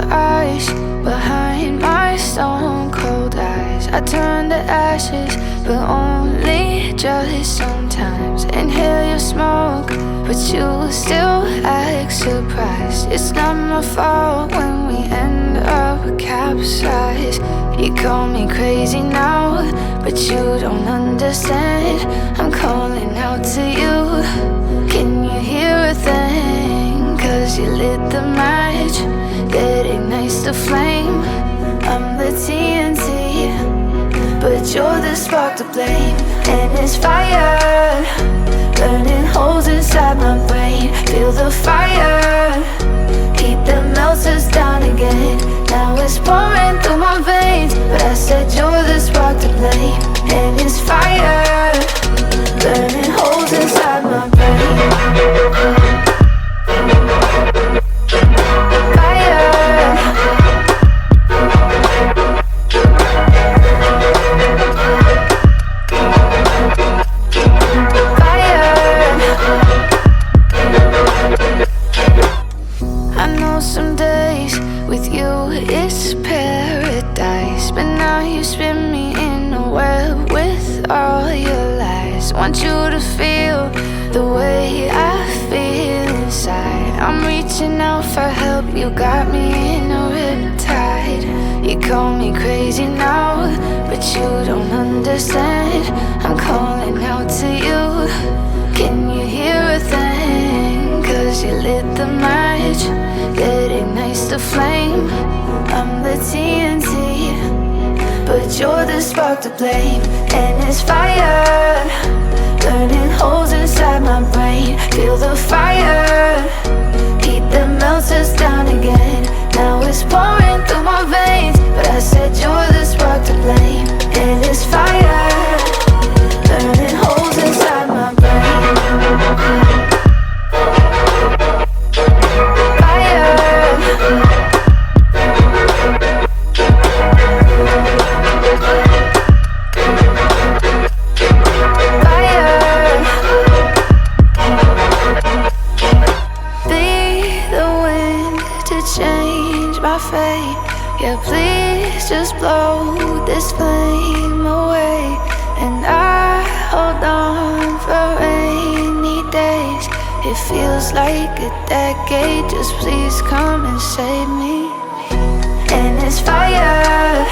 the ice behind my stone cold eyes. I turn to ashes, but only just sometimes. Inhale your smoke, but you still act surprised. It's not my fault when we end up capsized. You call me crazy now, but you don't understand. I'm calling out to you. Can you hear a thing? 'Cause you lit the match that ignites the flame. I'm the TNT, but you're the spark to blame. And it's fire, burning holes inside my brain. Feel the fire, heat that melts us down again. Now it's pouring through my veins, but I said you're the spark to blame. And it's fire, burning holes inside my brain. Some days with you it's paradise, but now you spin me in a web with all your lies. Want you to feel the way I feel inside. I'm reaching out for help, you got me in a riptide. You call me crazy now, but you don't understand. I'm calling out to you. Can you hear a thing? 'Cause you lit the match that ignites the flame. I'm the TNT, but you're the spark to blame. And it's fire, burning holes inside my brain. Feel the fire, heat that melts us down again. Now it's pouring through my veins, but I said you're the spark to blame. And it's fire, burning holes inside my brain. Yeah, please just blow this flame away. And I hold on for rainy days. It feels like a decade, just please come and save me. And it's fire,